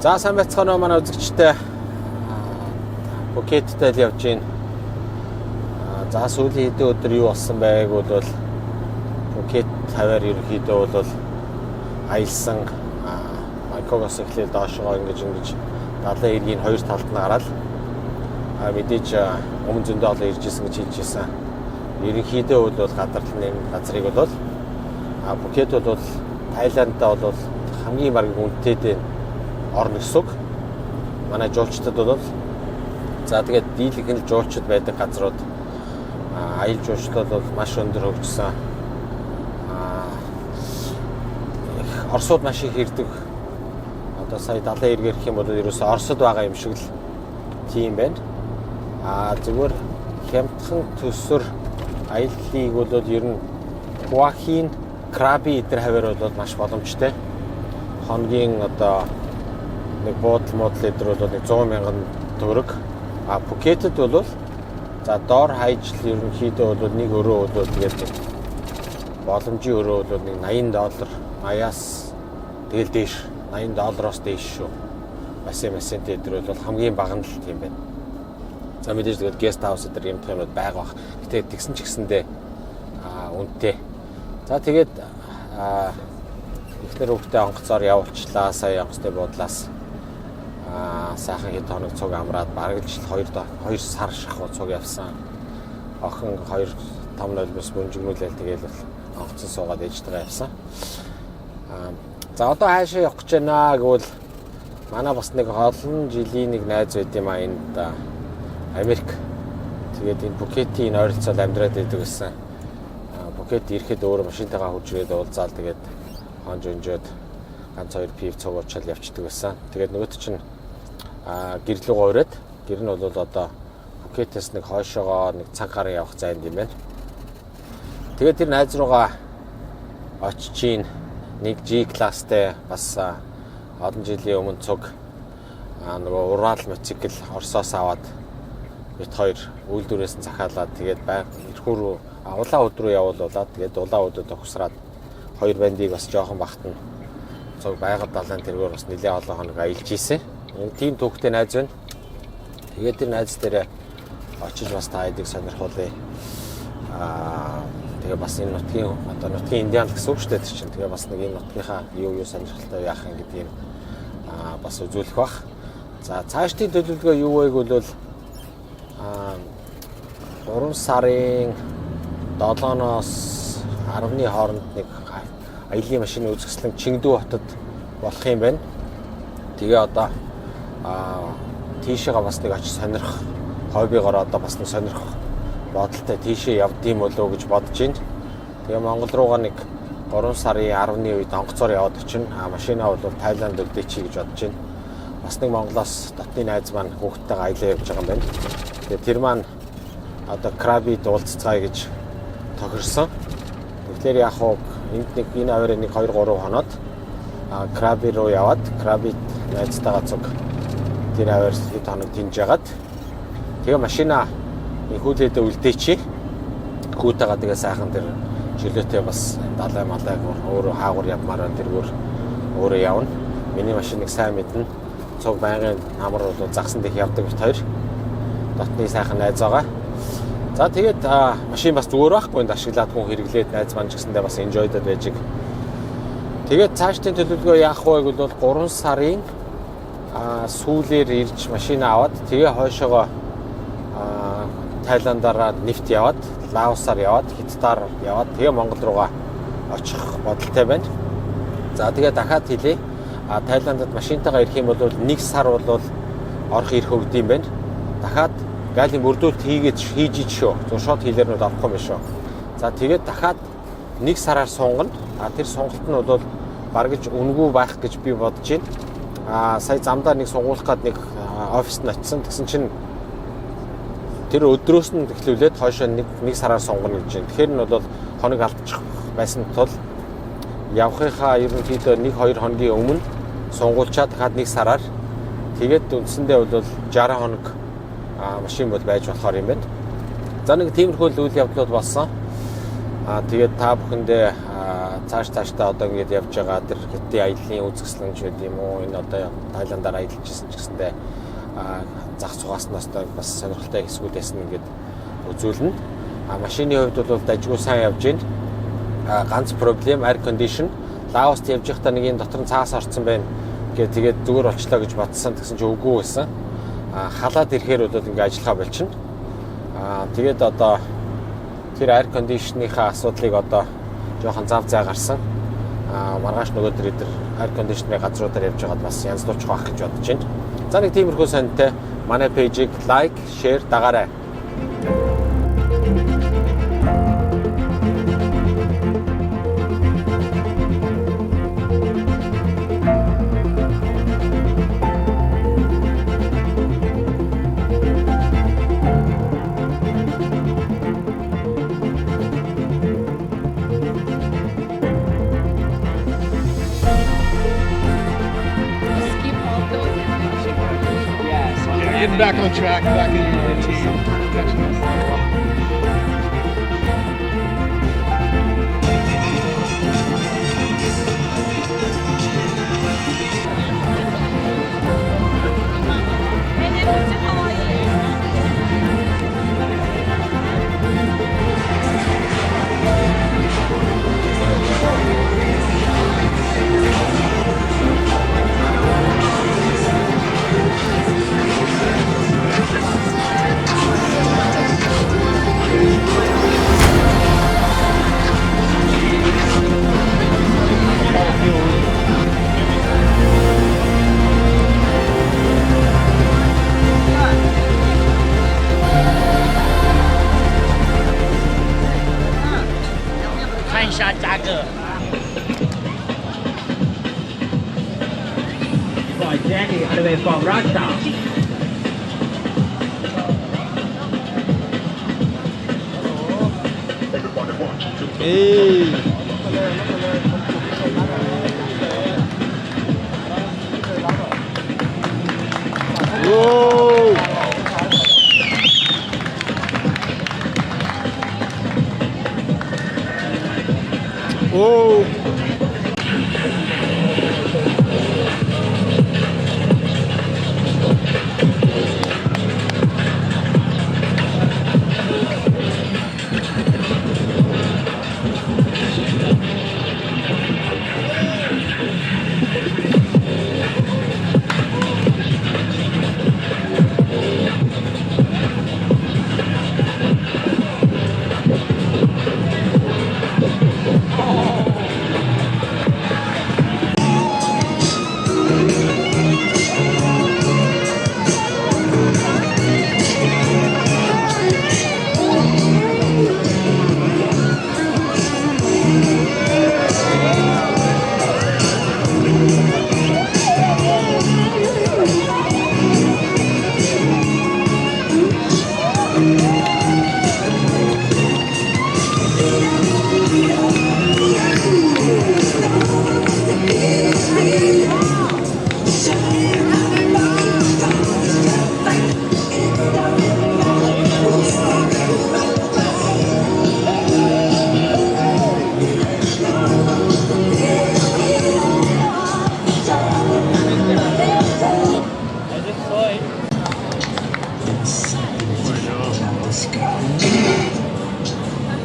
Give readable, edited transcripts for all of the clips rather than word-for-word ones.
За сайн байцгаана уу манай үзэгчтэй. Пукеттэй л явж гин. За сүүлийн хэдэн өдөр юу болсон байг бол Пукет тавиар ерөнхийдөө бол аялсан Бангкокоос эхлээд доошоо ингэж 70 эргийн хоёр талд нь гараад мэдээж өмнө зөндөө олон ирж исэн гэж хэлж ирсэн. Ерөнхийдөө бол гадарлын газрыг бол Пукет бол Тайландаа бол хамгийн баг үнэтэй орно гэсэн үг. Манай жуулчдад бол за тэгээд дийлэнх нь жуулчд байдаг газрууд аял жуулчлал бол маш өндөр хөгжсөн. Оросууд маш их ирдэг. Одоо сая 70 эргээр гэх юм бол ерөөсөө Оросд байгаа юм шиг л тийм байна. Зүгээр хямдхан төсвөр аяллыг бол ер нь Хуахин, Краби эдгээр хавар бол маш боломжтой. Хоногийн одоо нэг буудал эдгээр бол 100 мянган төгрөг. Пукетэд бол за доор хайж ерөнхийдөө бол нэг өрөө бол тэгээд боломжийн өрөө бол нэг $80, $80-аас тэгэл дээш $80-оос дээш шүү. Бассейн эдгээр бол хамгийн бага нь л тийм байна. За мэдээж тэгээд гест хаус эдгээр юм тохиолдол байгаа бах. Гэтэ тэгсэн ч гэсэндээ үнэтэй. За тэгээд ихнэр хөвгтэй онгоцоор явуулчлаа. Сая онгоцтой буудлаас сайхан хэд хоног цуг амраад бараг л 2 сар шахуу цуг явсан. Охин 2 том нулимс бөмжигнүүлэл тэгээл онгоцон суугаад ээжтэйгээ явсан. За одоо хаашаа явах гэж байна гэвэл манай бас нэг олон жилийн нэг найз байд юм энд Америк. Тэгээд энэ Пукетийн ойролцоол амьдраад байдаг гэсэн. Пукет ирэхэд өөр машинтайгаа хуржгээд уулзаал тэгээд хонж өнжөөд ганц 2 пив цугуучаал явчихдаг байсан. Тэгээд нөгөөт чинь гэр лугаа ураад гэр нь бол одоо Пукетээс нэг хойшоогоо нэг цаг гарын явах зайд юм байна. Тэгээд тэр найз руугаа очиж нэг G класстай бас олон жилийн өмнө цуг нөгөө Урал мотоцикл Оросоос аваад бит хоёр үйлдвэрээс нь захиалаад тэгээд эрхүү рүү улаан өд рүү явуулаад тэгээд улаан өдөд төгсраад хоёр бандыг бас жоохон багтана цуг байгаль далайн тэргээр бас нэлээд олон хоног аялж ийсэн. Тийм төвхтэй найз байна. Тэгээд тэр найз дээрээ очиж бас та айдыг сонирхуулъя. Тэгээ бас энэ нутгийн одоо нутгийн индиан гэсэн үг шүү дээ чинь. Тэгээ бас нэг энэ нутгийнхаа юу сонирхолтой яах юм гэдгийг бас үзүүлэх бах. За цаашдын төлөвлөгөө юу вэ гэвэл 3 сарын 7-оос 10-ны хооронд нэг аялын машины үзэсгэлэн Чингдүү хотод болох юм байна. Тэгээ одоо тийшээгээ бас нэг очиж сонирх хоббигоор одоо бас нэг сонирх бодолтой тийшээ явдсан болов гэж бодож байна. Тэгээ Монгол руугаа нэг 3 сарын 10-ны үед онгоцоор яваад очино. Машинаа бол Тайланд өлдөөчий гэж бодож байна. Бас нэг Монголоос дотны найз маань хүүхдтэйгээ аялаа явж байгаа юм байна. Тэгээ тэр маань одоо Крабид уулзцаая гэж тохирсон. Тэгэхээр яг хоо энд нэг энэ аваар нэг 2-3 хоноод Краби руу яваад Крабид найзтайгаа цуг тэр аваар хэд хоног тинж ягаад тэгээ машина хүүлээдээ үлдээчи. Хүүтэйгээ тэгээ сайхан тэр жилөөтэй бас далай малай өөрөө хаагур явмаар тэргээр өөрөө явна. Миний машиныг сайн мэднэ. Цуг байнгын амар бол загсан дэх явдаг бит хоёр. Дотны сайхан найз байгаа. За тэгээд машин бас зүгээр байхгүй энд ашиглаад хүн хэрэглээд найз маань ч гэсэндээ бас enjoy-дод байж. Тэгээд цаашдын төлөвлөгөө яах вэ гэвэл 3 сарын сүүлээр ирж машин аваад тэгээ хойшоогоо Тайландаараа нефт яваад, Лаосаар яваад, Хятадаар яваад тэгээ Монгол руугаа очих бодолтой байна. За тэгээ дахиад хэлье. Тайландад машинтайгаа ирэх юм бол 1 сар бол орох ирэх өгд юм байна. Дахиад галийн бүрдүүлэлт хийж шүү. Зөв шот хийлэр нь авахгүй юм шүү. За тэгээд дахиад 1 сараар сунгана. Тэр сонголт нь бол баргаж үнгүй байх гэж би бодож байна. Сая замдаа нэг сунгуулах гээд нэг оффист нь очисон. Тэгсэн чинь тэр өдрөөс нь эхлүүлээд хойшоо нэг сараар сунгана гэж байна. Тэгэхээр нь бол хоног алдчих байсан тул явахынхаа ерөнхийдөө 1-2 хоногийн өмнө сунгуулчаад дахиад 1 сараар тэгээд үндсэндээ бол 60 хоног машин бол байж болохоор юм байна. За нэг тиймэрхүү үйл явдлууд болсон. Тэгээд та бүхэндээ цаашдаа одоо ингэж явж байгаа тэр хэдийн аяллаа үзэсгэлэн ч гэдэг юм уу энэ одоо Тайландаар аялж ирсэн ч гэсэндээ зах цугааснаас бас сонирхолтой хэсгүүд байсан ингээд үзүүлнэ. Машины хувьд бол дажгүй сайн явж байна. Ганц проблем air condition. Лаост явж байхдаа нэг юм дотор нь цаас орсон байна. Тэгээд зүгээр болчлоо гэж бодсон. Тэгсэн чинь үгүй байсан. Халаад ирэхээр бол ингээд ажиллахаа болчихно. Тэгээд одоо тэр air condition-ийнхаа асуудлыг одоо жоохон зав зай гарсан. Маргааш нөгөө тэр air condition-ы газруудаар явж байгаад бас янзлуулчих واخ гэж бодож байна. За нэг тиймэрхүү сонинтой манай пэйжийг лайк, шеэр дагаарай. Getting back on track, back in your routine. Catching us. Jenny, all the way from Russia. Hey. Whoa. Whoa.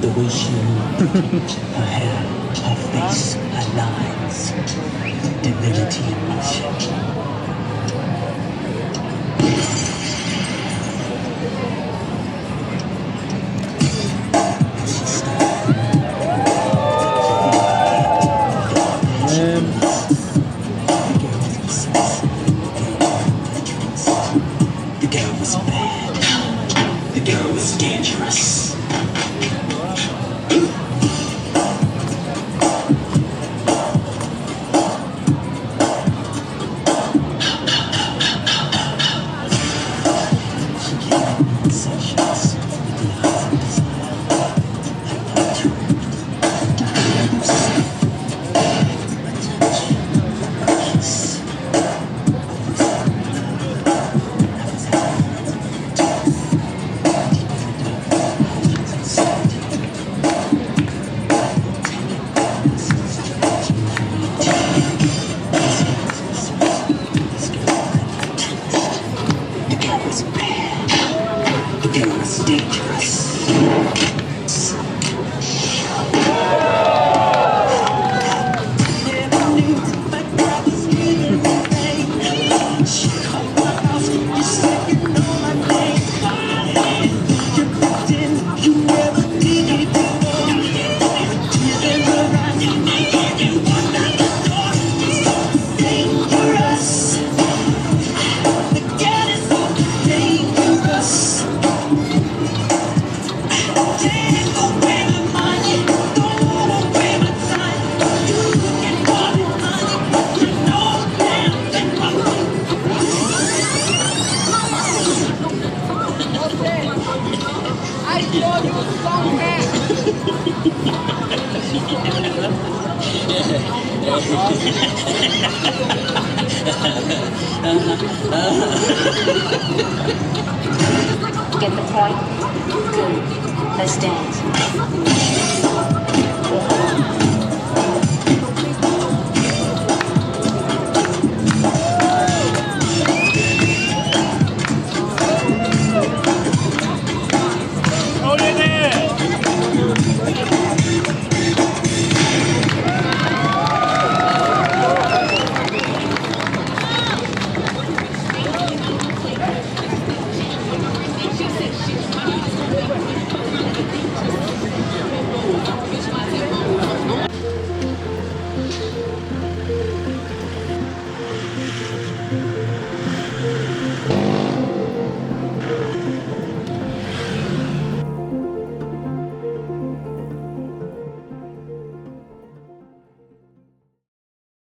The way she moved, her hair, her face, her lines, divinity in motion. The girl was bad. The girl was dangerous. Get the point? Good. Let's dance.